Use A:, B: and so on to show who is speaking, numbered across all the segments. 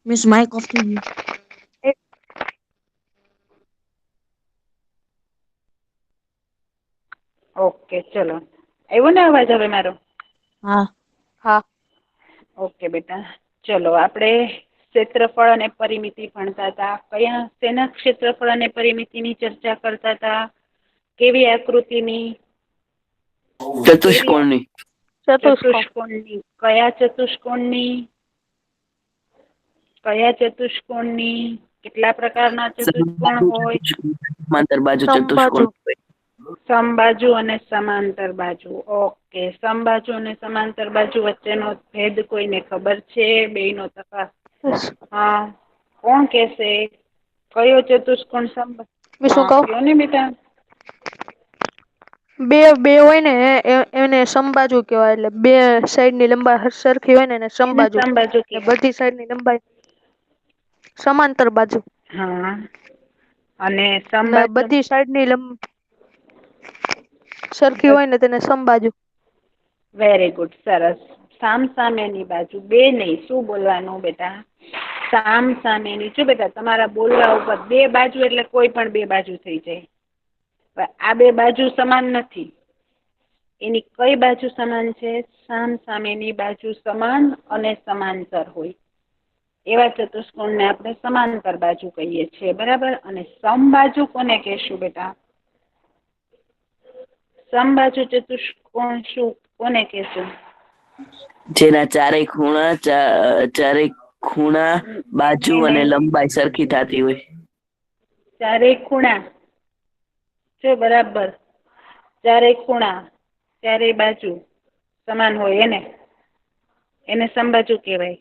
A: Miss Mike of થઈ ગયું.
B: Okay ચલો, આવ્યો ને અવાજ હવે મારો?
A: હા.
C: હા.
B: ઓકે બેટા, ચલો આપડે ક્ષેત્રફળ અને પરિમિતિ ભણતા હતા. કયા શેના ક્ષેત્રફળ અને પરિમિતિની ચર્ચા કરતા હતા? કેવી આકૃતિની? કેવી
D: ચતુષ્કોણની.
C: ચતુષ્કોણ.
B: ચતુષ્કોણની. કયા ચતુષ્કોણની? કયા ચતુષ્કોણની? કેટલા પ્રકારના ચતુષ્કોણ હોય?
D: સમાંતર બાજુ
C: સમબાજુ.
D: ચતુષ્કોણ.
B: સમબાજુ અને સમાંતર બાજુ. ઓકે, સમબાજુ અને સમાંતર બાજુ વચ્ચેનો ભેદ કોઈને ખબર છે? બેયનો તફાવત હા, કોણ કેશે? કયો ચતુષ્કોણ
C: મેં શું
B: હા
C: કહું?
B: કયો ને બેટા.
C: બે બે હોય ને એને સમબાજુ કહેવાય. એટલે બે સાઈડની લંબાઈ સરખી હોય ને એને સમબાજુ. ને
B: કહેવાય.
C: બધી સાઈડની લંબાઈ સમાંતર બાજુ.
B: હા, અને
C: ને
B: સમબાજુ
C: બધી સાઈડની સરખી હોય ને તેને સમબાજુ.
B: વેરી ગુડ, સરસ. સામસામેની બાજુ. બે નહી, શું બોલવાનું બેટા? સામસામેની. જો બેટા તમારા બોલવા ઉપર બે બાજુ એટલે કોઈ પણ બે બાજુ થઈ જાય. આ બે બાજુ સમાન નથી. એની કઈ બાજુ સમાન છે? સામસામેની બાજુ સમાન અને સમાંતર હોય એવા ચતુષ્કોણને આપણે સમાંતર બાજુ કહીએ છીએ. બરાબર. અને સમબાજુ કોને કહેશું બેટા? સમબાજુ ચતુષ્કોણ શું કોને કહેશું?
D: જેના ચારેય ખૂણા બાજુ
B: એને
D: અને લંબાઈ સરખી થતી હોય.
B: ચારેય ખૂણા જો બરાબર. ચારેય ખૂણા, ચારેય બાજુ સમાન હોય એને સમબાજુ કહેવાય.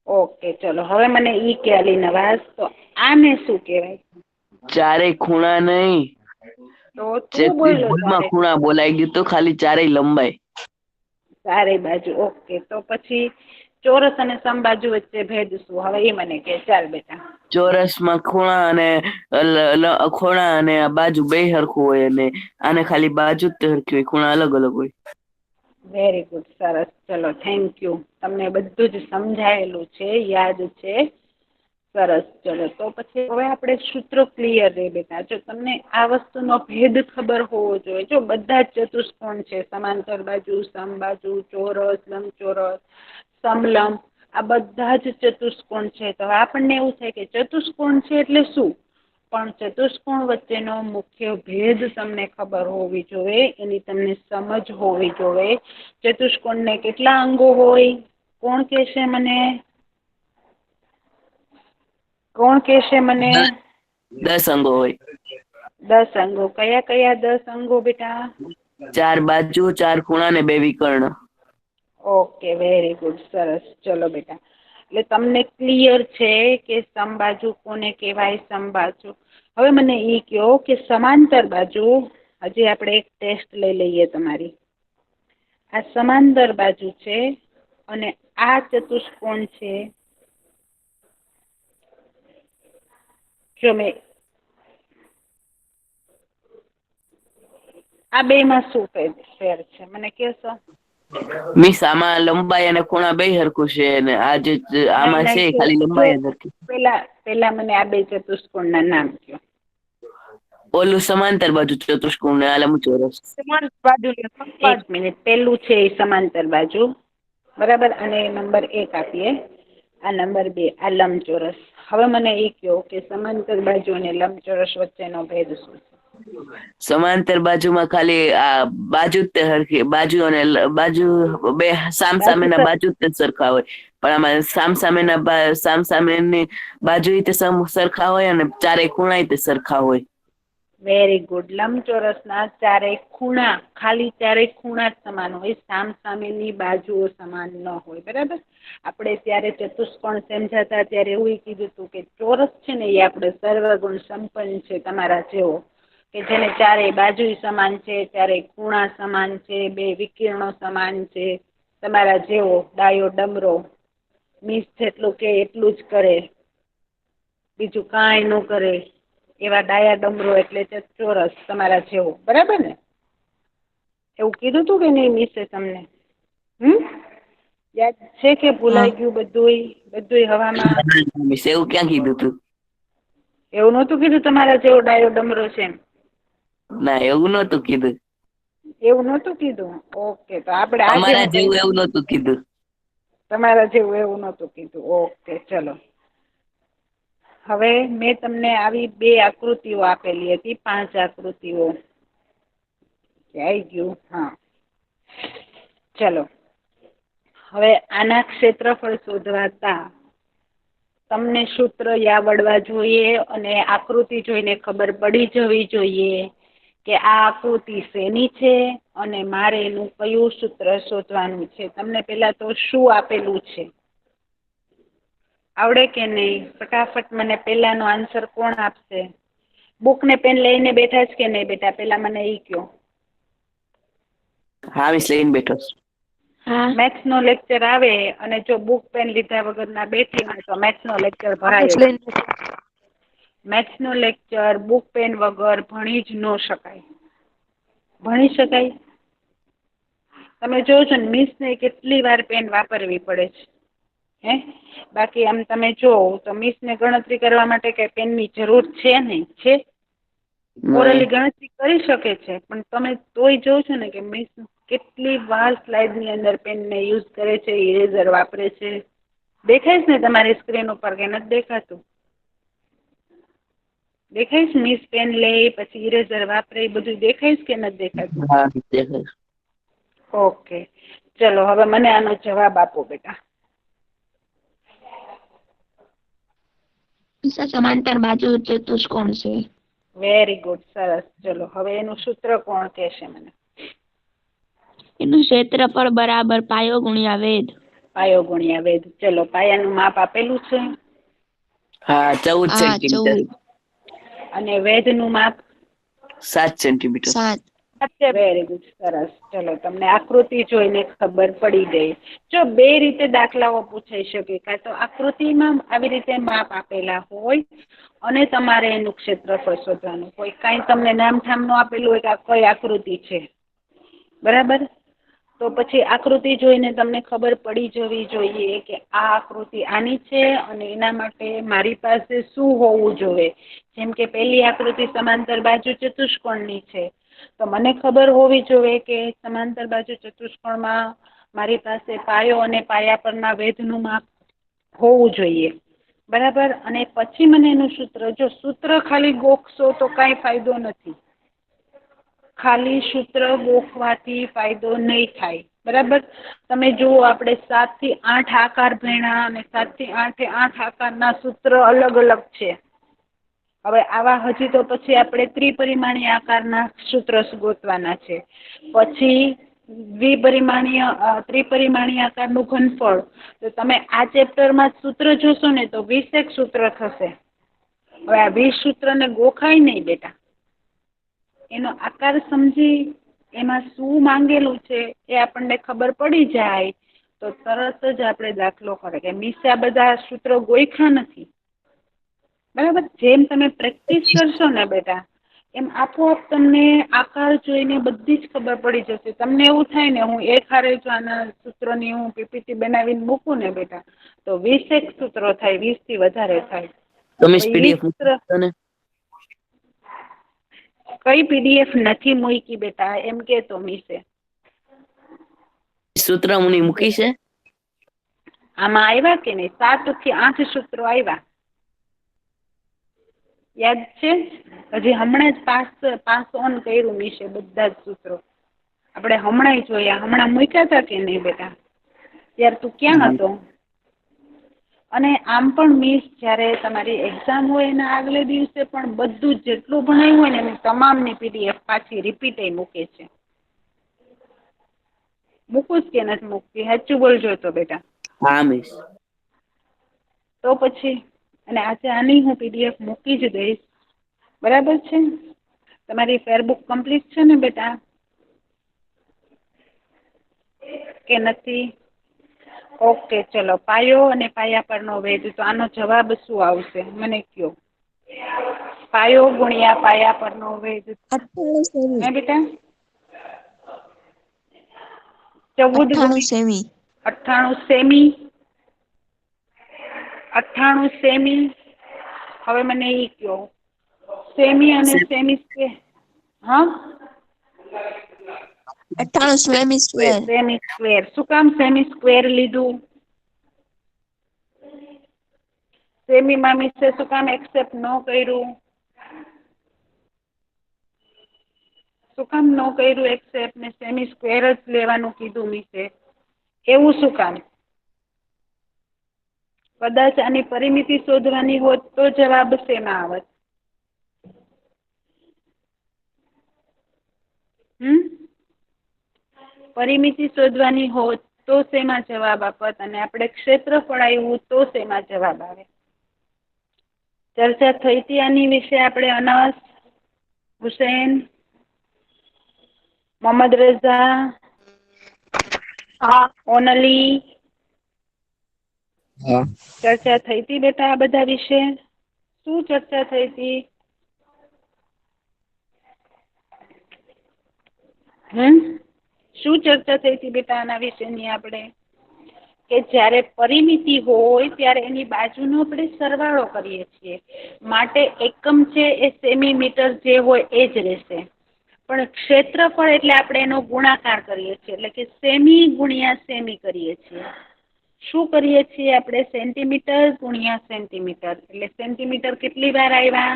B: ઓકે ચલો, હવે મને ઈ કે અલીનવાસ, તો આને શું કહેવાય?
D: ચારેય ખૂણા નહી,
B: તો તું બોલો
D: ભૂલમાં
B: ચારે
D: ખૂણા બોલાઈ ગયું તો ખાલી ચારેય લંબાઈ.
B: ચારેય બાજુ. ઓકે, તો પછી ચોરસ અને સમબાજુ વચ્ચે ભેદ શું? હવે એ મને કે. ચાલ બેટા.
D: ચોરસમાં ખૂણા અને બાજુ બે હરખું હોય, અને આને ખાલી બાજુ જ હરખી હોય, ખૂણા અલગ અલગ હોય.
B: વેરી ગુડ, સરસ. ચલો થેન્ક યુ. તમને બધું જ સમજાયેલું છે, યાદ છે. સરસ. ચલો તો પછી હવે આપણે સૂત્રો ક્લિયર રે બેટા. જો તમને આ વસ્તુનો ભેદ ખબર હોવો જોઈએ. જો બધા જ ચતુષ્કોણ છે, સમાંતર બાજુ, સમબાજુ, ચોરસ, લંબચોરસ, સમલંબ, આ બધા જ ચતુષ્કોણ છે. તો આપણને એવું થાય કે ચતુષ્કોણ છે એટલે શું? પણ ચતુષ્કોણ વચ્ચેનો મુખ્ય ભેદ તમને ખબર હોવી જોઈએ. એની તમને સમજ હોવી જોઈએ. ચતુષ્કોણને કેટલા અંગો હોય? કોણ કેશે મને? કોણ કેશે મને?
D: 10 અંગો હોય.
B: 10 અંગો. કયા કયા 10 અંગો બેટા?
D: 4 બાજુ, 4 ખૂણા ને 2 વિકર્ણ.
B: ઓકે, વેરી ગુડ, સરસ. ચલો બેટા, એટલે તમને ક્લિયર છે કે સમબાજુ કોને કહેવાય? સમબાજુ. હવે મને એ કહો કે સમાંતર બાજુ, હજી આપણે એક ટેસ્ટ લઈ લઈએ તમારી. આ સમાંતર બાજુ છે અને આ ચતુષ્કોણ છે. જો મેં આ બે માં શું ફેર છે મને કહેશો?
D: મિસ આમાં લંબાઈ અને ખૂણા બે હરખું છે, અને આ જે આમાં છે ખાલી લંબાઈ જ હરખી.
B: પેલા મને આ બે ચતુષ્કોણ ના નામ કહો.
D: ઓલું સમાંતર બાજુ ચતુષ્કોણ ને આ લંબચોરસ.
C: સમાંતર બાજુ ને
B: એક
C: સમબાજુ.
B: મિનિટ, પેલું છે એ સમાંતર બાજુ, બરાબર, અને નંબર 1 આપીએ. આ નંબર 2 આ લંબચોરસ. હવે મને એ કહો કે સમાંતર બાજુ અને લંબચોરસ વચ્ચેનો ભેદ શું છે?
D: સમાંતર બાજુમાં ખાલી આ બાજુ જ તે હરખી બાજુ, અને બાજુ બે
B: બાજુ
D: સામસામેના બાજુ જ તે સરખા હોય. પણ આમાં સામસામેની બાજુ તે સરખા હોય, અને ચારેય ખૂણાય તે સરખા હોય.
B: Very good. લંબચોરસ ના ચારેય ખૂણા, ખાલી ચારેય ખૂણા જ સમાન હોય, સામસામેની બાજુઓ સમાન ન હોય. બરાબર. આપણે ત્યારે ચતુષ્કોણ સમજાતા ત્યારે એવું કીધું હતું કે ચોરસ છે ને એ આપણે સર્વગુણ સંપન્ન છે, તમારા જેવો, કે જેને ચારેય બાજુ સમાન છે, ચારેય ખૂણા સમાન છે, બે વિકર્ણો સમાન છે, તમારા જેવો ડાયો ડમરો, મીસ જેટલું કે એટલું જ કરે, બીજું કાંઈ ન કરે, એવા ડાયા ડમરો એટલે ચોરસ તમારા જેવો. બરાબર ને? એવું કીધું તું કે નહી મિસે તમને? યાદ છે કે ભૂલાઈ ગયું બધુંય હવામાં?
D: મિસ એવું ક્યાં કીધું તું?
B: એવું નહોતું કીધું તમારા જેવો ડાયો ડમરો છે એમ?
D: ના એવું નહોતું કીધું.
B: એવું નહોતું કીધું? ઓકે, તો આપણે આજે
D: અમારા
B: હું કહી
D: જેવું
B: દઉં.
D: એવું નહોતું કીધું.
B: તમારા જેવું એવું નહોતું કીધું. ઓકે, ચલો. હવે મેં તમને આવી 2 આકૃતિઓ આપેલી હતી, 5 આકૃતિઓ. આવી ગયું? હા. ચલો. હવે આના ક્ષેત્રફળ શોધવાતા તમને સૂત્ર આવડવા જોઈએ અને આકૃતિ જોઈને ખબર પડી જવી જોઈએ કે આ આકૃતિ શેની છે અને મારે એનું કયું સૂત્ર શોધવાનું છે. તમને પેલા તો શું આપેલું છે આવડે કે નહીં? ફટાફટ મને પેલાનો આન્સર કોણ આપશે? બુક ને પેન લઈને બેઠા છે કે નહીં બેટા? પેલા મને ઈ કયો.
D: હા મિસ, લઈને બેઠો છું.
B: મેથ્સ નો લેક્ચર આવે અને જો બુક પેન લીધા વગર ના બેઠી ને તો મેથ્સ નો લેક્ચર
C: હા
B: ભરાય
C: મિસ,
B: જ.
C: લઈને
B: મેથ્સ નો લેક્ચર બુક પેન વગર ભણી જ ન શકાય. ભણી શકાય? તમે જોવો છો ને મિસ ને કેટલી વાર પેન વાપરવી પડે છે. હે બાકી આમ તમે જોવો તો મિસ ને ગણતરી કરવા માટે કઈ પેનની જરૂર છે નહીં? છે? ઓરલી ગણતરી કરી શકે છે પણ તમે તોય જોવ છો ને કે મિસ કેટલી વાર સ્લાઇડ ની અંદર પેનને યુઝ કરે છે, ઇરેઝર વાપરે છે. દેખાય છે ને તમારી સ્ક્રીન ઉપર કે નથી દેખાતું? દેખાય છે? મિસ પેન લે પછી ઇરેઝર વાપરે એ બધું દેખાય છે કે નથી દેખાતું?
D: હા દેખાય.
B: ઓકે, ચલો હવે મને આનો જવાબ આપો બેટા.
A: સમાંતર બાજુ ચતુષ્કોણ છે.
B: વેરી ગુડ, સરસ. ચલો હવે એનું સૂત્ર કોણ કહેશે મને?
A: એનું ક્ષેત્રફળ બરાબર પાયો ગુણ્યા વેધ.
B: પાયો ગુણ્યા વેધ. ચલો પાયાનું માપ આપેલું છે?
D: હા 14
A: હા,
D: સેન્ટીમીટર.
A: 14.
B: અને વેધનું માપ?
D: 7 સેન્ટીમીટર.
A: 7.
B: વેરી ગુડ, સરસ. ચલો તમને આકૃતિ જોઈને ખબર પડી ગઈ. જો 2 રીતે દાખલાઓ પૂછાઈ શકે, કાં તો આકૃતિમાં આવી રીતે માપ આપેલા હોય અને તમારે એનું ક્ષેત્રફળ શોધવાનું હોય. કાંઈ તમને નામઠામ નો આપેલું હોય કે આ કઈ આકૃતિ છે, બરાબર? તો પછી આકૃતિ જોઈને તમને ખબર પડી જવી જોઈએ કે આ આકૃતિ આની છે અને એના માટે મારી પાસે શું હોવું જોઈએ. જેમ કે પેલી આકૃતિ સમાંતર બાજુ ચતુષ્કોણની છે તો મને ખબર હોવી જોઈએ કે સમાંતર બાજુ ચતુષ્કોણમાં મારી પાસે પાયો અને પાયા પરના વેધનું માપ હોવું જોઈએ, બરાબર? અને પછી મને એનું સૂત્ર, જો સૂત્ર ખાલી ગોખશો તો કાંઈ ફાયદો નથી. ખાલી સૂત્ર ગોખવાથી ફાયદો નહીં થાય, બરાબર? તમે જુઓ આપણે 7 થી 8 આકાર ભણ્યા અને 7 થી 8 એ 8 આકારના સૂત્ર અલગ અલગ છે. હવે આવા હજી તો પછી આપણે ત્રિપરિમાણીય આકારના સૂત્ર ગોતવાના છે. પછી ત્રિપરિમાણીય આકારનું ઘનફળ. તો તમે આ ચેપ્ટરમાં સૂત્ર જોશો ને તો 20 સૂત્ર થશે. હવે આ 20 સૂત્રને ગોખાય નહીં બેટા. એનો આકાર સમજી એમાં શું માંગેલું છે એ આપણને ખબર પડી જાય તો તરત જ આપણે દાખલો કરે કે મિસે આ બધા સૂત્રો ગોખ્યા નથી, બરાબર? જેમ તમે પ્રેક્ટિસ કરશો ને બેટા એમ આપોઆપ તમને આકાર જોઈને બધી જ ખબર પડી જશે. તમને એવું થાય ને હું એક હારે જો આના સૂત્રોની હું પીપીટી બનાવીને મૂકું ને બેટા તો 20 સૂત્રો થાય, 20 થી વધારે થાય.
D: તો મિસ
B: તો ઈ
D: પીડીએફ
B: સૂત્ર
D: ને
B: કઈ પીડીએફ નથી મૂકી બેટા એમ કે તો મિસે
D: સૂત્ર મુની મૂકી છે.
B: આમાં આવ્યા કે નહીં? 7 થી 8 સૂત્રો આવ્યા, યાદ છે? હજી હમણાં જ પાસ ઓન કર્યું મિસે બધા જ સૂત્રો. આપણે હમણાં જોયા, હમણાં મૂક્યા હતા કે નહીં બેટા? ત્યાર તું ક્યાં હતો? અને આમ પણ મિસ જ્યારે તમારી એક્ઝામ હોય એના આગલે દિવસે પણ બધું જેટલું ભણાયું હોય ને એની તમામની પીડીએફ પાછી રિપીટ મૂકે છે. મૂકું જ કે નથી મૂકતી? સાચું બોલજો તો બેટા.
D: હા મિસ.
B: તો પછી અને આજે આની હું પીડીએફ મૂકી જ દઈશ, બરાબર છે? તમારી ફેરબુક કમ્પ્લીટ છે ને બેટા કે નથી? ઓકે, ચલો. પાયો અને પાયા પરનો વેધ, તો આનો જવાબ શું આવશે મને કહો? પાયો ગુણ્યા પાયા પરનો વેધ.
A: 98 સેમી.
B: હે બેટા? 14
A: 98
B: ગુણ્યા
A: સેમી.
B: 98 સેમી. 98 સેમી. હવે મને એ કહો, સેમી અને સેમી સ્ક્વેર. હા,
A: 98 સેમી સ્ક્વેર.
B: Semi square. શું કામ સેમી સ્ક્વેર લીધું? સેમી માં મિસે શું કામ એક્સેપ્ટ ન કર્યું? શું કામ ન કર્યું એક્સેપ્ટ ને સેમી સ્ક્વેર જ લેવાનું કીધું મિસે? એવું શું કામ? કદાચ આની પરિમિતિ શોધવાની હોત તો જવાબ શેમાં આવત? પરિમિતિ શોધવાની હોત તો શેમાં જવાબ આપત અને આપણે ક્ષેત્રફળ આવ્યું તો શેમાં જવાબ આવે? ચર્ચા થઈ હતી આની વિશે આપણે? અનસ, હુસૈન, મોહમ્મદ રઝા, ઓનલી, ચર્ચા થઈ હતી બેટા આ બધા વિશે? શું ચર્ચા થઈ હતી? શું ચર્ચા થઈ હતી બેટા આના વિશેની આપણે? કે જ્યારે પરિમિતિ હોય ત્યારે એની બાજુનો આપણે સરવાળો કરીએ છીએ, માટે એકમ છે એ સેમીમીટર જે હોય એ જ રહેશે. પણ ક્ષેત્રફળ એટલે આપણે એનો ગુણાકાર કરીએ છીએ, એટલે કે સેમી ગુણ્યા સેમી કરીએ છીએ. શું કરીએ છીએ આપણે? સેન્ટીમીટર ગુણ્યા સેન્ટીમીટર. એટલે સેન્ટીમીટર કેટલી વાર આવ્યા?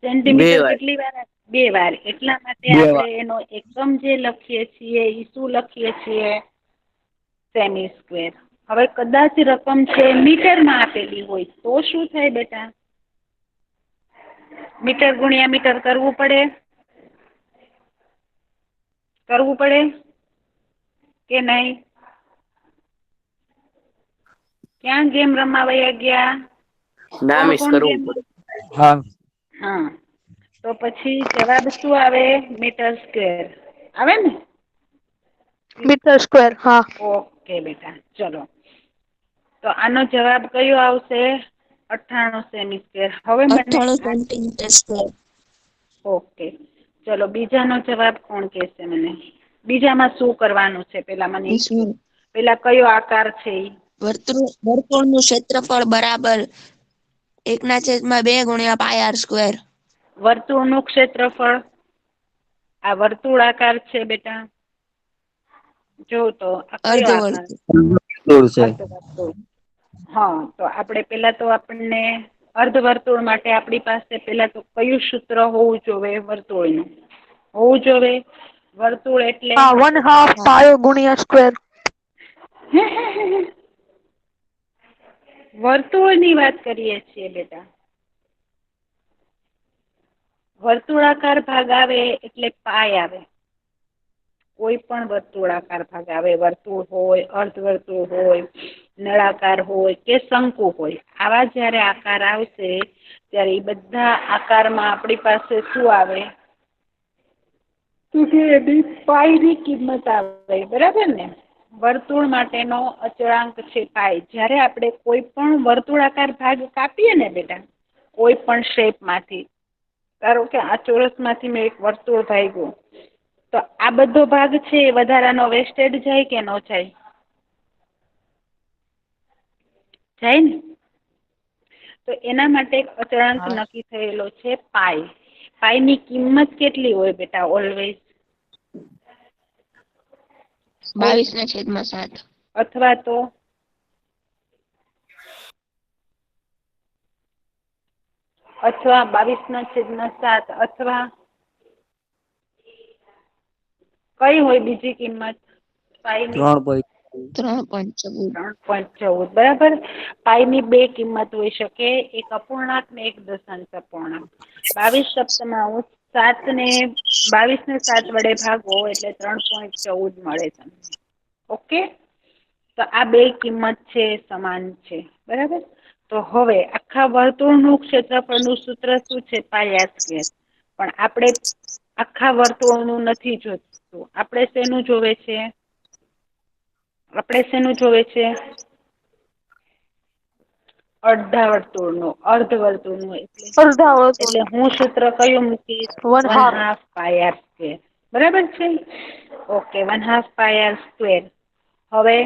B: સેન્ટીમીટર કેટલી વાર? 2 વાર. એટલા માટે આપણે એનો એકમ જે લખીએ છીએ એ શું લખીએ છીએ? Semi square. હવે કદાચ રકમ છે મીટરમાં આપેલી હોય તો શું થાય બેટા? મીટર ગુણ્યા મીટર કરવું પડે? કરવું પડે કે નહીં? ક્યાં ગેમ રમાવાયા ગયા?
D: ના મિસ કરવું પડે.
B: હા. તો પછી જવાબ શું આવે? મીટર સ્ક્વેર આવે ને?
C: Metre square. હા.
B: ઓકે બેટા, ચલો. તો આનો જવાબ કયો આવશે? 98 સેમી સ્ક્વેર. હવે મને
A: 98 સેન્ટીમીટર સ્ક્વેર.
B: ઓકે, ચલો બીજાનો જવાબ કોણ કહેશે મને? બીજામાં શું કરવાનું છે? પેલા મને પેલા કયો આકાર છે?
A: વર્તુળનું ક્ષેત્રફળ બરાબર 1/2 ગુણ્યા પાય આર સ્ક્વેર.
B: વર્તુળનું ક્ષેત્રફળ, આ વર્તુળાકાર છે બેટા. જો તો આ કયો આકાર? અર્ધવર્તુળ. હા, તો આપણે પેલા તો આપણને અર્ધવર્તુળ માટે આપણી પાસે પેલા તો કયું સૂત્ર હોવું જોઈએ? વર્તુળનું હોવું જોઈએ. વર્તુળ એટલે
C: 1/2 પાયો ગુણ્યા સ્ક્વેર.
B: વર્તુળની વાત કરીએ છીએ બેટા. વર્તુળાકાર ભાગ આવે એટલે પાય આવે. કોઈ પણ વર્તુળાકાર ભાગ આવે, વર્તુળ હોય, અર્ધવર્તુળ હોય, નળાકાર હોય કે શંકુ હોય, આવા જ્યારે આકાર આવશે ત્યારે એ બધા આકારમાં આપણી પાસે શું આવે? તો કે એની પાયની કિંમત આવે. બરાબર ને? વર્તુળ માટેનો અચળાંક છે પાય. જ્યારે આપણે કોઈ પણ વર્તુળાકાર ભાગ કાપીએ ને બેટા, કોઈ પણ શેપમાંથી, ધારો કે આ ચોરસમાંથી મેં એક વર્તુળ ભાગ્યું, તો આ બધો ભાગ છે એ વધારાનો વેસ્ટેડ જાય કે ન જાય? જાય ને? તો એના માટે એક અચળાંક નક્કી થયેલો છે પાય. પાયની કિંમત કેટલી હોય બેટા? ઓલવેઝ
A: 22/7.
B: અથવા તો અથવા 22/7 અથવા કઈ હોય બીજી કિંમત પાયની? 3.14. બરાબર. પાયની 2 કિંમત હોઈ શકે, એક અપૂર્ણાંક ને એક દશાંશ અપૂર્ણાંક. 22 7 ને 7 વડે ભાગો એટલે 3.14 મળે તમને. ઓકે, તો આ 2 કિંમત છે સમાન છે. બરાબર. તો હવે આખા વર્તુળનું ક્ષેત્રફળનું સૂત્ર શું છે? પાય આર સ્ક્વેર. પણ આપણે આખા વર્તુળનું નથી જોતું, આપણે શેનું જોવે છે? આપણે શેનું જોવે છે? અડધા વર્તુળનું, અર્ધવર્તુળનું. એટલે હું સૂત્ર કયું મૂકીશ? 1/2 પાય આર સ્ક્વેર. બરાબર છે? Okay, 1/2 pi R square. હવે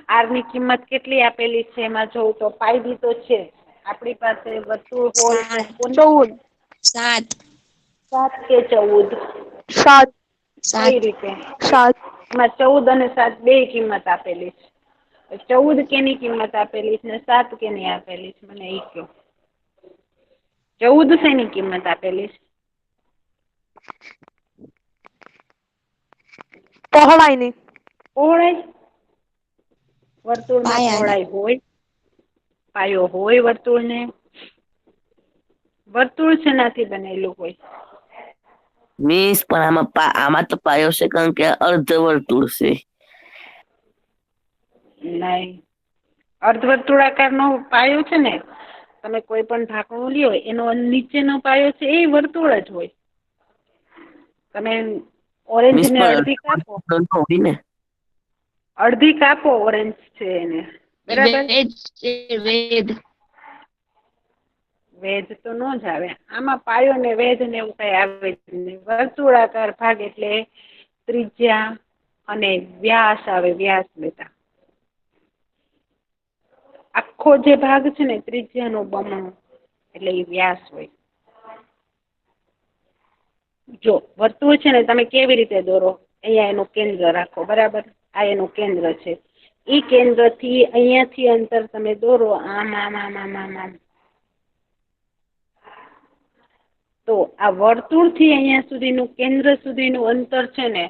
B: આર ની કિંમત કેટલી આપેલી છે એમાં જોઉં તો પાઈ બી તો છે આપણી પાસે વર્તુળ હોય તો
C: 14
A: 7
B: 7 કે 14
C: 7
B: કઈ
A: 7
B: રીતે?
C: 7
B: એમાં 14 અને 7 બે કિંમત આપેલી છે. 14 કેની કિંમત આપેલી છે ને 7 કેની આપેલી છે મને એ કહો. 14 શેની કિંમત આપેલી છે?
C: પહોળાઈની.
B: પહોળાઈ. વર્તુળમાં
A: પાયાની
B: પહોળાઈ હોય, પાયો હોય વર્તુળને. વર્તુળ શેનાથી બનેલું હોય?
D: મિસ પણ આમાં તો પાયો છે કારણ કે અર્ધ વર્તુળ છે.
B: નહીં, અર્ધવર્તુળાકારનો પાયો છે ને. તમે કોઈ પણ ઢાંકણું લ્યો એનો નીચેનો પાયો છે એ વર્તુળ જ હોય. તમે ઓરેન્જ
D: મિસ
B: ને
D: પણ
B: અડધી કાપો.
D: અર્ધ વર્તુળ ન હોય ને.
B: અડધી કાપો ઓરેન્જ છે એને, બરાબર.
A: વેદ છે વેદ.
B: વેધ તો ન જ આવે આમાં પાયો ને વેધ ને એવું કઈ આવે જ નહીં. વર્તુળાકાર ભાગ એટલે ત્રિજ્યા અને વ્યાસ આવે વ્યાસ બેટા. આખો જે ભાગ છે ને ત્રિજ્યાનો બમણો એટલે એ વ્યાસ હોય. જો વર્તુળ છે ને તમે કેવી રીતે દોરો? અહીંયા એનું કેન્દ્ર રાખો બરાબર. આ એનું કેન્દ્ર છે. ઈ કેન્દ્ર થી અહિયાં થી અંતર તમે દોરો આમ આમ આમ આમ આમ આમ. તો આ વર્તુળ થી અહિયાં સુધીનું કેન્દ્ર સુધીનું અંતર છે ને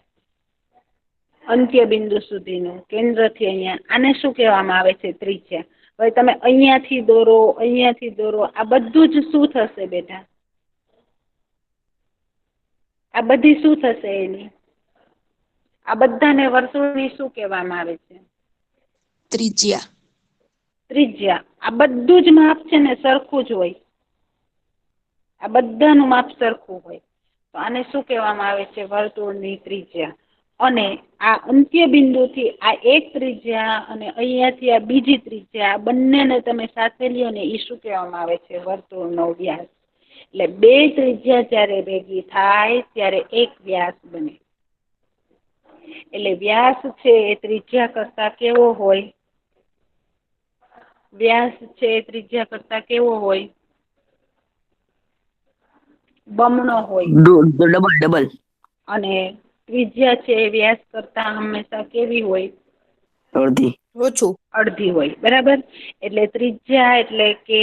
B: અંત્ય બિંદુ સુધીનું કેન્દ્ર થી અહિયાં આને શું કહેવામાં આવે છે? ત્રિજ્યા. હવે તમે અહીંયાથી દોરો અહીંયાથી દોરો આ બધું જ શું થશે બેટા? આ બધી શું થશે એની? આ બધાને વર્તુળની શું કહેવામાં આવે છે?
A: ત્રિજ્યા.
B: ત્રિજ્યા. આ બધું જ માપ છે ને સરખું જ હોય. આ બધાનું માપ સરખું હોય તો આને શું કહેવામાં આવે છે? વર્તુળની ત્રિજ્યા. અને આ અંત્ય બિંદુથી આ એક ત્રિજ્યા અને અહીંયાથી આ બીજી ત્રિજ્યા બંનેને તમે સાથે લ્યો ને એ શું કહેવામાં આવે છે? વર્તુળનો વ્યાસ. એટલે બે ત્રિજ્યા જ્યારે ભેગી થાય ત્યારે એક વ્યાસ બને. એટલે વ્યાસ છે એ ત્રિજ્યા કરતા કેવો હોય? વ્યાસ છે એ ત્રિજ્યા કરતા કેવો હોય? બમણો હોય.
D: ડબલ.
B: અને ત્રિજ્યા છે એ વ્યાસ કરતા હંમેશા કેવી હોય?
D: અડધી.
C: ઓછું.
B: અડધી હોય બરાબર. એટલે ત્રિજ્યા એટલે કે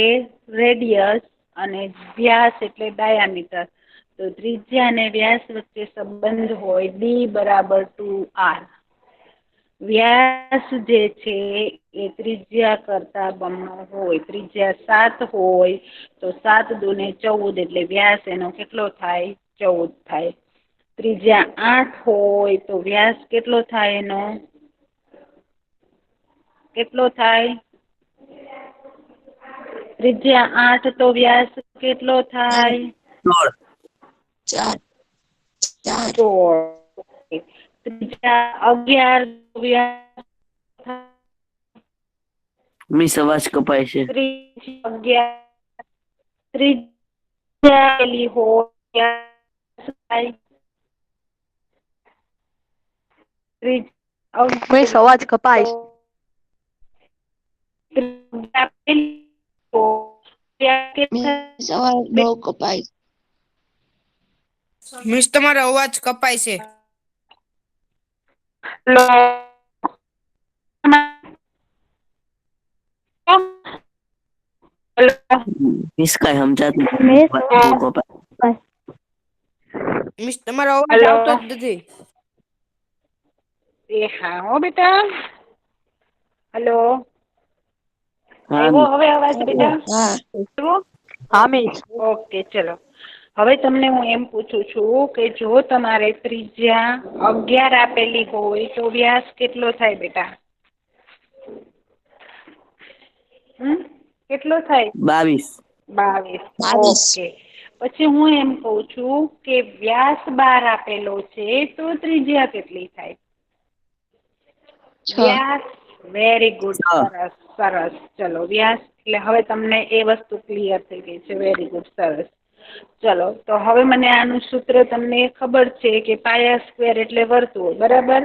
B: રેડિયસ અને વ્યાસ એટલે ડાયામીટર. તો ત્રિજ્યા અને વ્યાસ વચ્ચે સંબંધ હોય D બરાબર 2R. વ્યાસ જે છે એ ત્રિજ્યા કરતા બમણો હોય. ત્રિજ્યા 7 હોય તો 7 દુને 14 એટલે વ્યાસ એનો કેટલો થાય? 14 થાય. ત્રિજ્યા 8 હોય તો વ્યાસ કેટલો થાય એનો? કેટલો થાય? ત્રિજ્યા 8 તો વ્યાસ કેટલો થાય?
A: 4 4
B: 16. ત્રિજ્યા 11 વ્યાસ
D: મિસ અવાજ કપાય છે.
B: ત્રિજ્યા 11 ત્રિજ્યા પેલી હોય
C: મિસ અવાજ કપાય છે.
A: મિસ અવાજ બહુ કપાય.
E: મિસ તમારો અવાજ કપાય છે.
D: મિસ કઈ સમજાતું
C: મિસ
D: કપાય.
E: મિસ તમારો અવાજ આવતો જ નથી.
B: એ હા હો બેટા. હલો.
D: હા
B: આવ્યો હવે અવાજ બેટા?
A: હા
B: આવ્યો?
C: હા મિસ.
B: ઓકે ચલો. હવે તમને હું એમ પૂછું છું કે જો તમારે ત્રિજ્યા 11 આપેલી હોય તો વ્યાસ કેટલો થાય બેટા? કેટલો થાય?
D: 22.
B: 22.
A: 22
B: ઓકે. પછી હું એમ કઉ છું કે વ્યાસ 12 આપેલો છે તો ત્રિજ્યા કેટલી થાય?
A: 6
B: વ્યાસ. Very good.
D: 6.
B: સરસ સરસ. ચલો વ્યાસ એટલે હવે તમને એ વસ્તુ ક્લિયર થઈ ગઈ છે. Very good. સરસ. ચલો તો હવે મને આનું સૂત્ર તમને ખબર છે કે પાયા સ્ક્વેર એટલે વર્તુળ બરાબર.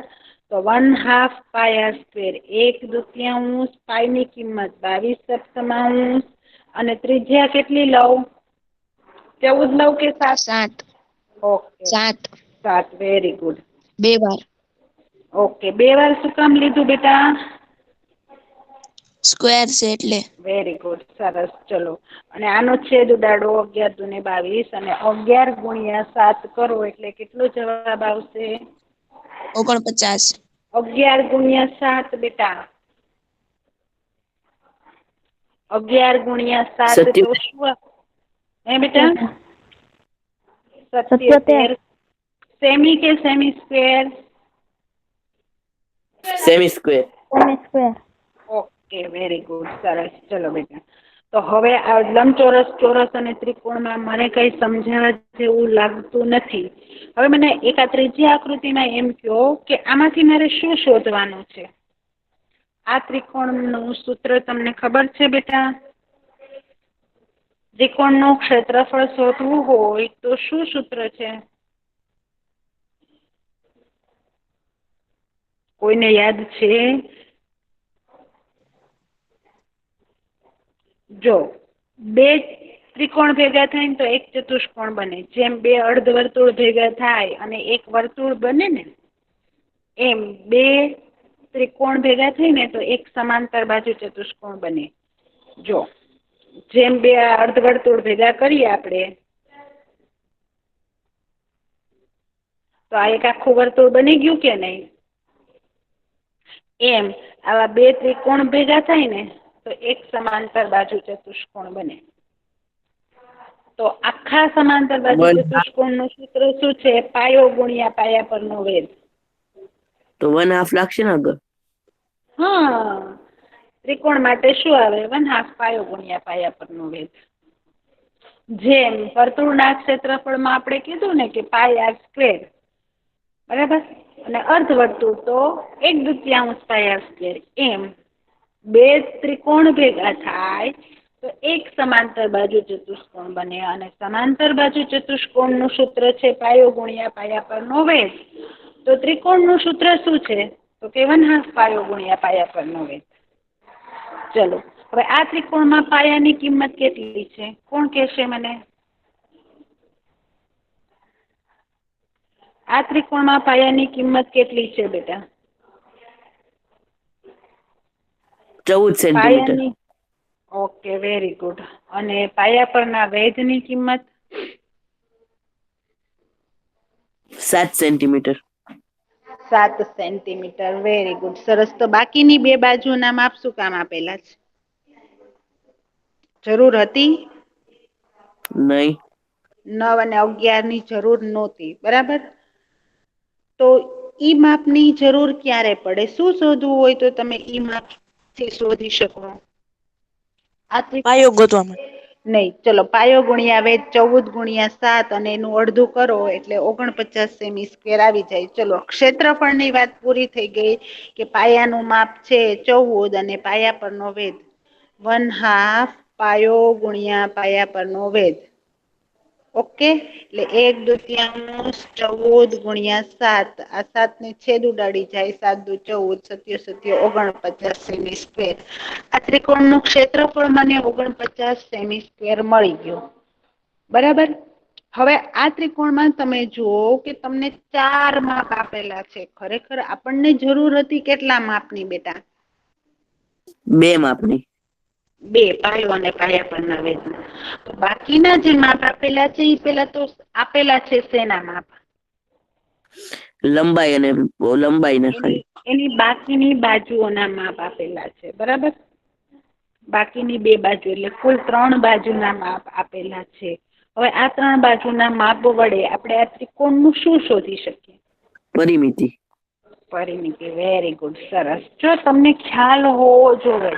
B: તો તો 1/2 પાયા સ્ક્વેર 1/2 પાઈની કિંમત 22 સપ્તમાંશ અને ત્રિજ્યા કેટલી લઉં 14 લઉં કે 7?
A: 7
B: ઓકે
A: 7
B: 7 વેરી ગુડ.
A: 2 વાર
B: ઓકે 2 વાર શું કામ લીધું બેટા?
A: સ્ક્વેર છે એટલે
B: વેરી ગુડ સરસ. ચલો અને આનો છેદ ઉડાડો 11 દુને 22 અને 11 ગુણ્યા 7 કરો એટલે કેટલો જવાબ આવશે?
A: 49
B: 11 ગુણ્યા 7 બેટા 11 ગુણ્યા 7 તો શું હે બેટા? 77. સેમી કે semi square?
D: Semi square.
B: Okay very good સરસ. ચલો બેટા તો હવે આ લંબચોરસ ચોરસ અને ત્રિકોણમાં મને કઈ સમજાવવા જેવું લાગતું નથી. હવે મને એક આ ત્રીજી આકૃતિમાં એમ કહો કે આમાંથી મારે શું શોધવાનું છે? આ ત્રિકોણનું સૂત્ર તમને ખબર છે બેટા? ત્રિકોણનું ક્ષેત્રફળ શોધવું હોય તો શું સૂત્ર છે? કોઈને યાદ છે? જો બે ત્રિકોણ ભેગા થાય ને તો એક ચતુષ્કોણ બને. જેમ બે અર્ધવર્તુળ ભેગા થાય અને એક વર્તુળ બને ને એમ બે ત્રિકોણ ભેગા થાય ને તો એક સમાંતર બાજુ ચતુષ્કોણ બને. જો જેમ બે અર્ધવર્તુળ ભેગા કરીએ આપણે તો આ એક આખું વર્તુળ બની ગયું કે નહીં? એમ આવા બે ત્રિકોણ ભેગા થાય ને તો એક સમાંતર બાજુ ચતુષ્કોણ બને. તો આખા સમાંતર બાજુ ચતુષ્કોણનું સૂત્ર શું છે? પાયો ગુણ્યા પાયા પરનો વેધ.
D: તો 1/2 લાગશે ને આગળ?
B: હા ત્રિકોણ માટે શું આવે? 1/2 પાયો ગુણ્યા પાયા પરનો વેધ. જેમ વર્તુળના ક્ષેત્રફળમાં આપણે કીધું ને કે પાયા સ્ક્વેર બરાબર અને અર્ધવર્તુળ તો 1/2 પાયા સ્ક્વેર. એમ બે ત્રિકોણ ભેગા થાય તો એક સમાંતર બાજુ ચતુષ્કોણ બને અને સમાંતર બાજુ ચતુષ્કોણનું સૂત્ર છે પાયો ગુણ્યા પાયા પરનો વેધ. તો ત્રિકોણનું સૂત્ર શું છે? તો કે 1/2 પાયો ગુણ્યા પાયા પરનો વેધ. ચલો હવે આ ત્રિકોણમાં પાયાની કિંમત કેટલી છે? કોણ કહેશે મને? આ ત્રિકોણમાં પાયાની કિંમત કેટલી છે બેટા?
D: 14 સેન્ટીમીટર.
B: Okay very good. અને પાયા પરના વેધની કિંમત?
D: 7 સેન્ટીમીટર.
B: 7 સેન્ટીમીટર વેરી ગુડ સરસ. તો બાકીની બે બાજુના માપ શું કામ આપેલા છે? જરૂર હતી?
D: નહીં.
B: 9 અને 11 ની જરૂર નહોતી બરાબર. તો ઈ માપની જરૂર ક્યારે પડે? શું શોધવું હોય તો તમે ઈ માપથી શોધી શકો?
E: પાયો ગોતવામાં.
B: નહીં ચલો પાયો ગુણ્યા વેધ 14 ગુણ્યા 7 અને એનું અડધું કરો એટલે 49 સેમી સ્ક્વેર આવી જાય. ચલો ક્ષેત્રફળની વાત પૂરી થઈ ગઈ કે પાયાનું માપ છે 14 અને પાયા પરનો વેધ 1/2 પાયો ગુણ્યા પાયા પરનો વેધ. ઓકે એટલે 1/2 14 ગુણ્યા 7 આ 7 ને છેદ ઉડાડી જાય 7 દુ 14 સત્ય 49 સેમી સ્ક્વેર. આ ત્રિકોણનું ક્ષેત્રફળ મને 49 સેમી સ્ક્વેર મળી ગયું બરાબર. હવે આ ત્રિકોણમાં તમે જુઓ કે તમને 4 માપ આપેલા છે. ખરેખર આપણને જરૂર હતી કેટલા માપની બેટા?
D: 2 માપની.
B: 2 પાયો અને પાયા પરના વેધના. તો બાકીના જે માપ આપેલા છે એ પેલા તો આપેલા છે શેના માપ?
D: લંબાઈ અને લંબાઈના ખાલી
B: એની બાકીની બાજુઓના માપ આપેલા છે બરાબર. બાકીની 2 બાજુ એટલે કુલ 3 બાજુના માપ આપેલા છે. હવે આ 3 બાજુના માપ વડે આપણે આ ત્રિકોણનું શું શોધી શકીએ?
D: પરિમિતિ.
B: પરિમિતિ વેરી ગુડ સરસ. જો તમને ખ્યાલ હોવો જોઈએ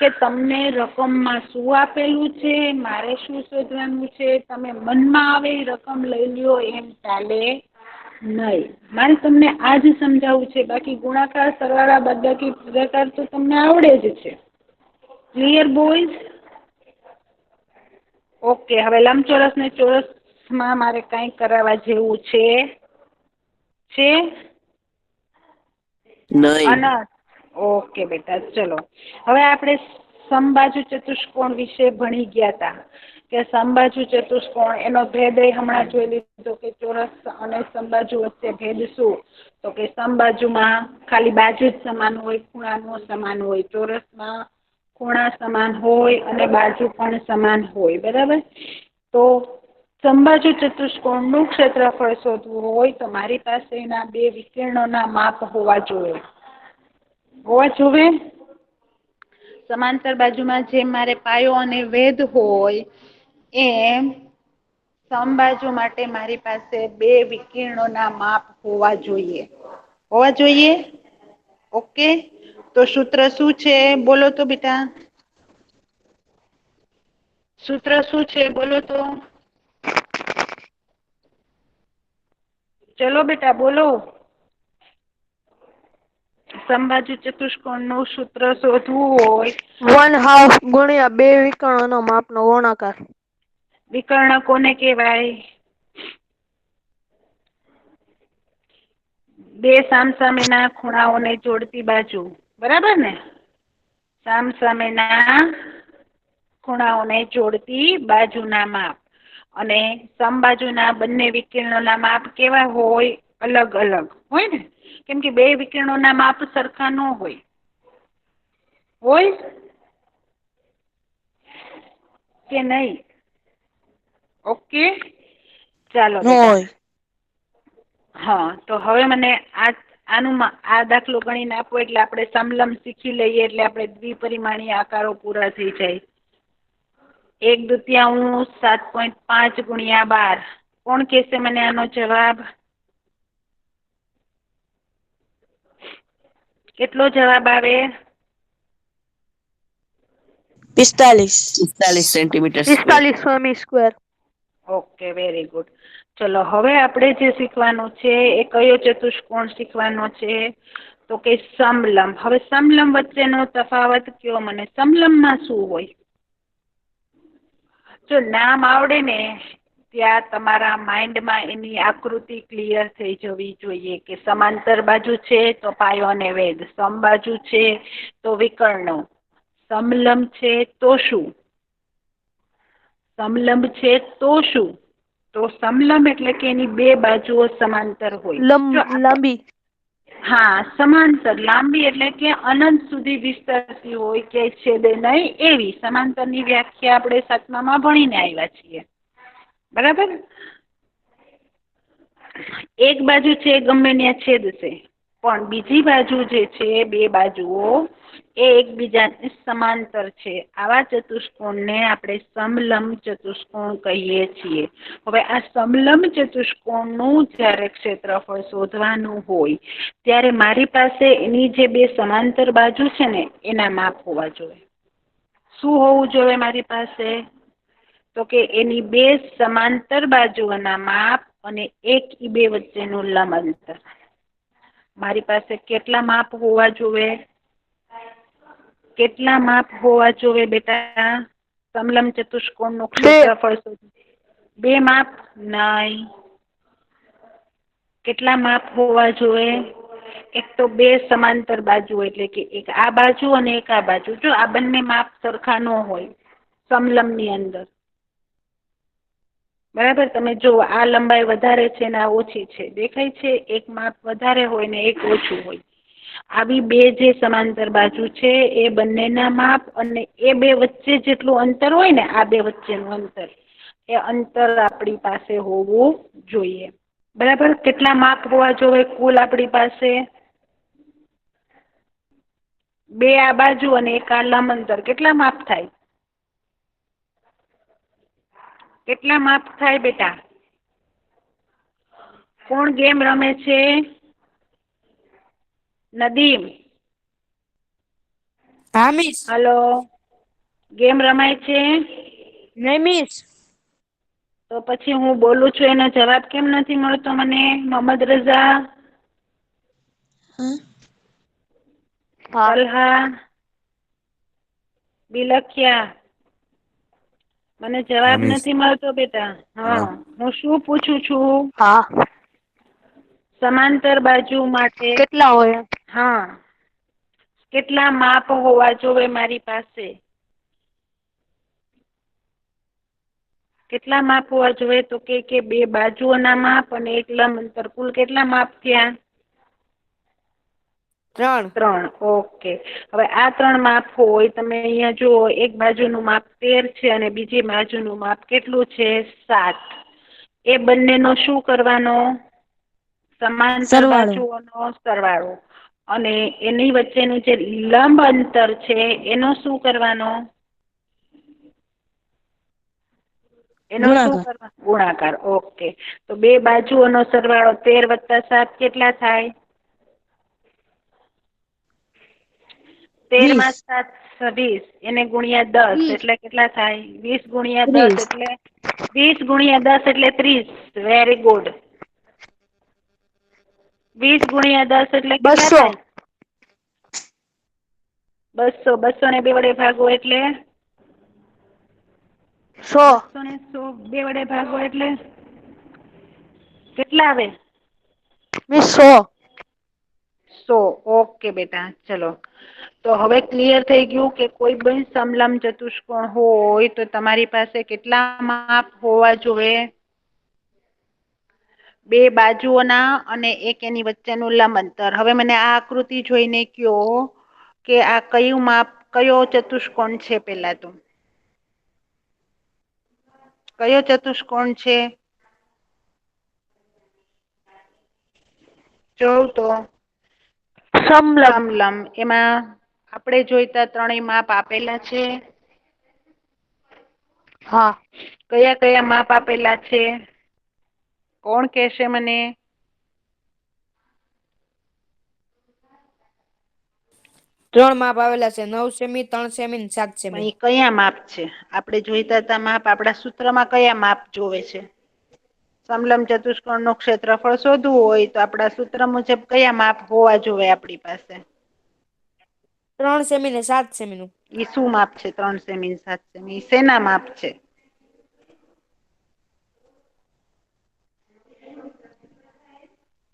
B: કે તમને રકમમાં શું આપેલું છે, મારે શું શોધવાનું છે, તમે મનમાં આવે એ રકમ લઈ લ્યો એમ ચાલે નહીં. મારે તમને આ જ સમજાવવું છે. બાકી ગુણાકાર સરવાળા બાદબાકી ભાગાકાર તો તમને આવડે જ છે. Clear boys? ઓકે હવે લંબચોરસ ને ચોરસમાં મારે કંઈ કરાવવા જેવું છે?
D: નહીં.
B: અનંત. ઓકે બેટા, ચલો હવે આપણે સમબાજુ ચતુષ્કોણ વિશે ભણી ગયા હતા કે સમબાજુ ચતુષ્કોણ એનો ભેદ હમણાં જોઈ લીધો કે ચોરસ અને સમબાજુ વચ્ચે ભેદ શું? તો કે સમબાજુમાં ખાલી બાજુ જ સમાન હોય, ખૂણા નો સમાન હોય. ચોરસમાં ખૂણા સમાન હોય અને બાજુ પણ સમાન હોય. બરાબર? તો સમબાજુ ચતુષ્કોણનું ક્ષેત્રફળ શોધવું હોય તો મારી પાસે એના બે વિકર્ણોના માપ હોવા જોઈએ. સમાંતર બાજુમાં જેમ મારે પાયો અને વેધ હોય એમ સમબાજુ માટે મારી પાસે બે વિકર્ણોના માપ હોવા જોઈએ. ઓકે? તો સૂત્ર શું છે બોલો તો બેટા? સૂત્ર શું છે બોલો તો? ચલો બેટા બોલો. સમબાજુ ચતુષ્કોણનું સૂત્ર શોધવું હોય
C: 1/2 ગુણ્યા બે વિકર્ણોનો માપનો ગુણાકાર.
B: વિકર્ણ કોને કહેવાય? બે સામસામેના ખૂણાઓને જોડતી બાજુ. બરાબર ને? સામસામેના ખૂણાઓને જોડતી બાજુના માપ. અને સમબાજુના બંને વિકર્ણોના માપ કેવા હોય? અલગ અલગ હોય ને? કેમ કે બે વિકર્ણોના માપ સરખા ન હોય. હોય કે નહીં? ઓકે, ચાલો બેટા. હા, તો હવે મને આ દાખલો ગણીને આપો એટલે આપણે સમલંબ શીખી લઈએ એટલે આપણે દ્વિપરિમાણીય આકારો પૂરા થઈ જાય. 1/2 7.5 ગુણ્યા 12. કોણ કહેશે મને આનો જવાબ? કેટલો જવાબ આવે?
A: 45
D: centimetre square.
C: 45 semi square.
B: Okay, very good. ચલો હવે આપણે જે શીખવાનું છે એ કયો ચતુષ્કોણ શીખવાનો છે? તો કે સમલંબ. હવે સમલંબ વચ્ચેનો તફાવત કયો મને? સમલંબમાં શું હોય? જો નામ આવડે ને ત્યાં તમારા માઇન્ડમાં એની આકૃતિ ક્લિયર થઈ જવી જોઈએ કે સમાંતર બાજુ છે તો પાયો અને વેધ, સમબાજુ છે તો વિકર્ણો, સમલંબ છે તો શું? સમલંબ છે તો શું? તો સમલંબ એટલે કે એની બે બાજુઓ સમાંતર હોય.
C: લાંબી.
B: હા, સમાંતર. લાંબી એટલે કે અનંત સુધી વિસ્તરતી હોય કે છેદે નહીં એવી. સમાંતરની વ્યાખ્યા આપણે 7મામાં ભણીને આવ્યા છીએ. બરાબર? એક બાજુ છે ગમે ત્યાં છેદશે પણ બીજી બાજુ જે છે બે બાજુઓ એ એકબીજાને સમાંતર છે. આવા ચતુષ્કોણને આપણે સમલંબ ચતુષ્કોણ કહીએ છીએ. હવે આ સમલંબ ચતુષ્કોણનું જ્યારે ક્ષેત્રફળ શોધવાનું હોય ત્યારે મારી પાસે એની જે બે સમાંતર બાજુ છે ને એના માપ હોવા જોઈએ. શું હોવું જોઈએ મારી પાસે? તો કે એની બે સમાંતર બાજુઓના માપ અને એક ઈ બે વચ્ચેનું લંબ અંતર. મારી પાસે કેટલા માપ હોવા જોઈએ? કેટલા માપ હોવા જોઈએ બેટા? સમલંબ ચતુષ્કોણનું ક્ષેત્રફળ બે માપ? નહીં. કેટલા માપ હોવા જોઈએ? એક તો બે સમાંતર બાજુ એટલે કે એક આ બાજુ અને એક આ બાજુ. જો આ બંને માપ સરખા ન હોય સમલંબની અંદર. બરાબર? તમે જો આ લંબાઈ વધારે છે ને આ ઓછી છે, દેખાય છે? એક માપ વધારે હોય ને એક ઓછું હોય. આવી બે જે સમાંતર બાજુ છે એ બંનેના માપ અને એ બે વચ્ચે જેટલું અંતર હોય ને આ બે વચ્ચેનું અંતર એ અંતર આપણી પાસે હોવું જોઈએ. બરાબર? કેટલા માપ હોવા જોઈએ કુલ આપણી પાસે? બે આ બાજુ અને એક આ લંબ અંતર. કેટલા માપ થાય? કેટલા માપ થાય બેટા? કોણ ગેમ રમે છે? નદીમ.
E: હા મિસ.
B: હલો, ગેમ રમાય છે?
E: નહીં મિસ.
B: તો પછી હું બોલું છું એનો જવાબ કેમ નથી મળતો મને? મોહમ્મદ રઝા, તલહા, બિલખિયા, મને જવાબ નથી મળતો બેટા. હા, હું શું પૂછું છું?
C: હા.
B: સમાંતર બાજુ માટે
C: કેટલા હોય?
B: હા, કેટલા માપ હોવા જોવે મારી પાસે? કેટલા માપ હોવા જોઈએ? તો કે બે બાજુઓના માપ અને એક લંબ અંતર. કુલ કેટલા માપ થયા?
E: 3.
B: 3. ઓકે. હવે આ 3 માપ હોય, તમે અહીંયા જુઓ, એક બાજુનું માપ 13 છે અને બીજી બાજુનું માપ કેટલું છે? 7. એ બંનેનો શું કરવાનો? સમાંતર
A: સરવાળો.
B: બાજુઓનો સરવાળો. અને એની વચ્ચેનું જે લંબ અંતર છે એનો શું કરવાનો? એનો શું
A: ગુણાકાર.
B: કરવાનો? ગુણાકાર. ઓકે. તો બે બાજુઓનો સરવાળો 13 + 7 કેટલા થાય? 13
A: 20.
B: માં 7 20. એને ગુણ્યા 10 એટલે કેટલા થાય? 20 × 10
A: 30.
B: એટલે 20 × 10 એટલે 30. Very good. 20 × 10 એટલે કેટલા
C: 200.
B: થાય? 200. 200 ને 2 વડે ભાગો એટલે
C: 100.
B: 200 ને 2 વડે ભાગો એટલે કેટલા આવે?
C: મિસ 100.
B: 100. ઓકે બેટા, ચલો. તો હવે ક્લિયર થઈ ગયું કે કોઈ પણ સમલંબ ચતુષ્કોણ હોય તો તમારી પાસે કેટલા માપ હોવા જોઈએ? બે બાજુઓના અને એક એની વચ્ચેનું લંબ અંતર. હવે મને આ આકૃતિ જોઈને કયો કે આ કયું માપ, કયો ચતુષ્કોણ છે? પેલા તો કયો ચતુષ્કોણ છે? જોવ તો
C: સમલંબ.
B: સમલંબ. એમાં આપણે જોઈતા ત્રણેય માપ આપેલા છે.
C: હા.
B: કયા કયા માપ આપેલા છે? કોણ કહેશે મને?
E: 3 માપ આવેલા છે, 9 સેમી, 3 સેમી, 7
B: પણ
E: સેમી.
B: એ કયા માપ છે? આપણે જોઈતા હતા માપ આપણા સૂત્રમાં કયા માપ જોવે છે? સમલંબ ચતુષ્કોણ નું ક્ષેત્રફળ શોધવું હોય તો આપડા સૂત્ર મુજબ કયા માપ હોવા જોઈએ આપણી પાસે?
E: 3 સેમી ને 7 સેમી નું.
B: ઈ શું માપ છે? 3 સેમી, 7 સેમી શેના માપ છે?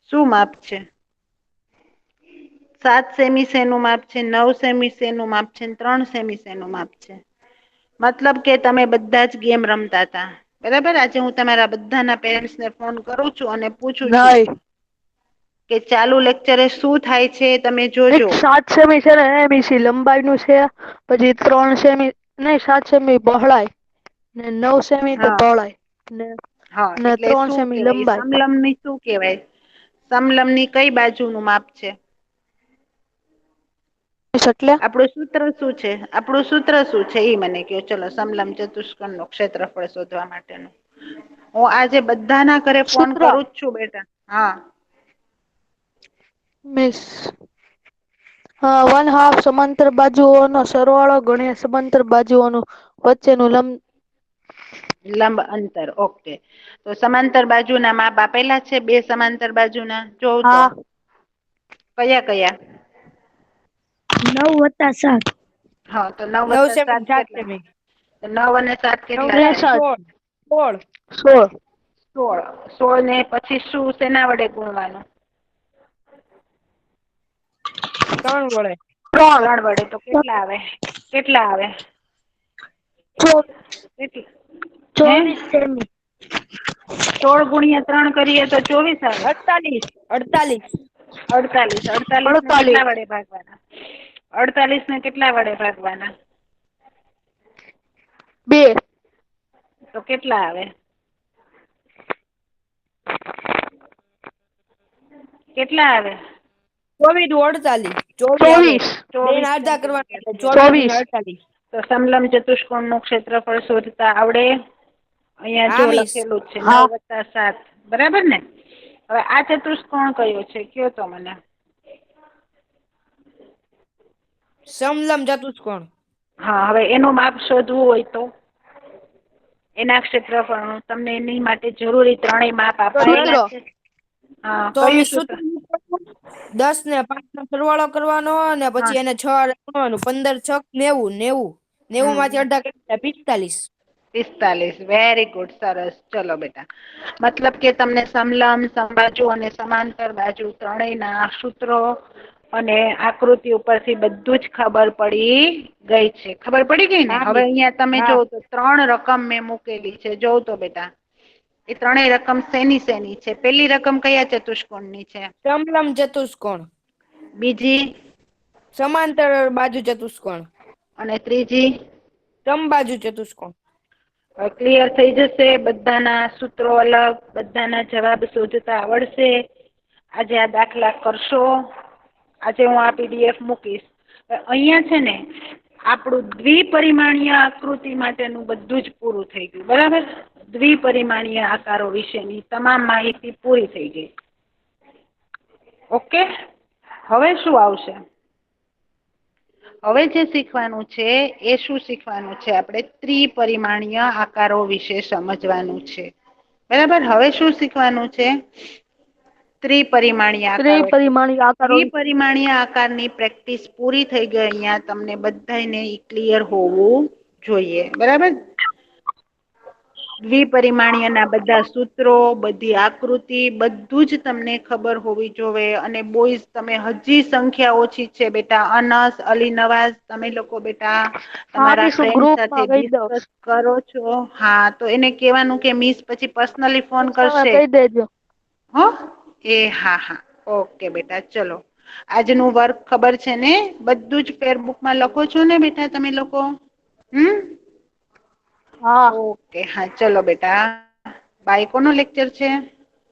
B: શું માપ છે? 7 સેમી શેનું માપ છે? 9 સેમી શેનું માપ છે? 3 સેમી શેનું માપ છે? મતલબ કે તમે બધા જ ગેમ રમતા હતા. બરાબર. આજે હું તમારા બધાના પેરેન્ટ્સને ફોન કરું છું અને પૂછું છું
C: નહીં.
B: કે ચાલુ લેક્ચરે શું થાય છે તમે
C: એક
B: જોજો.
C: 7 સેમી છે ને એમીસી લંબાઈ નું છે. પછી 3 સેમી નહીં, 7 સેમી પહોળાઈ ને 9 સેમી તો
B: હા
C: પહોળાઈ
B: હા,
C: ને
B: એટલે
C: 3
B: શું
C: સેમી
B: કેવાય?
C: લંબાઈ.
B: સમલંબ ની શું કેવાય? સમલંબ ની કઈ બાજુનું માપ છે?
C: એટલે
B: આપણું સૂત્ર શું છે? આપણું સૂત્ર શું છે? ઈ મને કયો. ચલો, સમલંબ ચતુષ્કોણ નું ક્ષેત્રફળ શોધવા માટેનું. હું આજે બધાના ઘરે ફોન
C: સૂત્ર
B: કરું જ છું બેટા. હા.
C: મિસ 1/2 સમાંતર બાજુઓનો સરવાળો ગુણ્યા સમાંતર બાજુઓનું વચ્ચેનું લંબ.
B: લંબ અંતર. ઓકે. તો સમાંતર બાજુના માપ આપેલા છે, બે સમાંતર બાજુના જોવ તો.
C: હા.
B: કયા કયા?
A: 9 + 7.
B: હા, તો 9
E: 9
B: +
E: સેમી
B: 7
E: ને 7
B: કેટલા?
E: સેમી.
B: 9 અને 7 કેટલા
E: 9
B: થાય?
C: 63.
E: 16. 16.
C: 16.
B: 16. 16 ને પછી શું શેના વડે ગુણવાનું?
E: 3 વડે.
C: 3.
B: 3 વડે. તો કેટલા આવે? કેટલા આવે? કેટલા? હે?
C: 24 સેમી.
B: 16 × 3 કરીએ તો 24 આવે.
E: 48. 48.
B: 48. 48 ને
C: 48.
B: કેટલા વડે ભાગવાના? 48 ને કેટલા વડે ભાગવાના?
C: 2.
B: તો કેટલા આવે? કેટલા આવે?
E: 24 દુ 48. 24 આવે.
C: 24.
E: બે ને
B: 24
E: અડધા કરવાના
B: સેન્ટીમીટર
E: એટલે
B: થયું.
E: 24 ને
C: 24.
E: 48.
B: તો સમલંબ ચતુષ્કોણ નું ક્ષેત્રફળ શોધતા આવડે? અહીંયા
E: હા
B: જો
E: મિસ.
B: લખેલું છે
C: હા.
B: 9 + 7. બરાબર ને? હવે આ ચતુષ્કોણ કયો છે? કયો તો મને.
E: સમલંબ ચતુષ્કોણ.
B: હા, હવે એનું માપ શોધવું હોય તો? એના ક્ષેત્રફળનું તમને એની માટે જરૂરી ત્રણેય માપ
E: તો દસ
C: સૂત્ર.
B: અપાયેલા છે. હા,
E: તો અમે
B: કયું સૂત્ર?
E: સૂત્ર 10 ને 5 નો સરવાળો કરવાનો અને
B: હા.
E: પછી એને 6 ગણવાનું. 15 6 90. 90. 90 માંથી અડધા કેટલા? 45.
B: 45. Very good. સરસ. ચલો બેટા. મતલબ કે તમને સમલંબ, સમબાજુ અને સમાંતર બાજુ ત્રણેયના સૂત્રો અને આકૃતિ ઉપરથી બધું જ ખબર પડી ગઈ છે. ખબર પડી ગઈ ને?
E: હા
B: હવે
E: બેન.
B: અહીંયા તમે
E: હા
B: જો તો 3 રકમ મેં મૂકેલી છે. જોવ તો બેટા એ ત્રણેય રકમ શેની છે? પેલી રકમ કયા ચતુષ્કોણની છે?
E: સમલંબ ચતુષ્કોણ,
B: બીજી
E: સમાંતર બાજુ ચતુષ્કોણ,
B: અને ત્રીજી
E: સમબાજુ ચતુષ્કોણ.
B: ક્લિયર થઈ જશે. બધાના સૂત્રો અલગ, બધાના જવાબ શોધતા આવડશે. આજે આ દાખલા કરશો. આજે હું આ PDF મૂકીશ. અહીંયા છે ને આપણું દ્વિપરિમાણીય આકૃતિ માટેનું બધું જ પૂરું થઈ ગયું. બરાબર? દ્વિપરિમાણીય આકારો વિશેની તમામ માહિતી પૂરી થઈ ગઈ. ઓકે, હવે શું આવશે? હવે જે શીખવાનું છે એ શું શીખવાનું છે? આપણે ત્રિપરિમાણીય આકારો વિશે સમજવાનું છે. બરાબર? હવે શું શીખવાનું છે? ત્રિપરિમાણીય આકારો.
C: ત્રિપરિમાણીય આકારો
B: ત્રિપરિમાણીય આકારની પ્રેક્ટિસ પૂરી થઈ ગઈ. અહીંયા તમને બધાને ક્લિયર હોવું જોઈએ. બરાબર? દ્વિપરિમાણીયના બધા સૂત્રો, બધી આકૃતિ, બધું જ તમને ખબર હોવી જોઈએ. અને બોઈઝ તમે હજી સંખ્યા ઓછી છે બેટા. અનસ, અલી નવાઝ, તમે લોકો બેટા તમારા
C: આપીશું
B: ફ્રેન્ડ સાથે
C: ગ્રુપમાં કહી દો.
B: ડિસ્કસ કરો છો. હા, તો એને કહેવાનું કે મિસ પછી પર્સનલી ફોન
C: તમે
B: કરશે.
C: કહી દેજો.
B: હો હા હા, ઓકે બેટા. ચલો, આજનું વર્ક ખબર છે ને? બધું જ ફેરબુકમાં લખો છો ને બેટા તમે લોકો?
C: હા.
B: ઓકે, હા ચલો બેટા. બાય. કોનો લેક્ચર છે?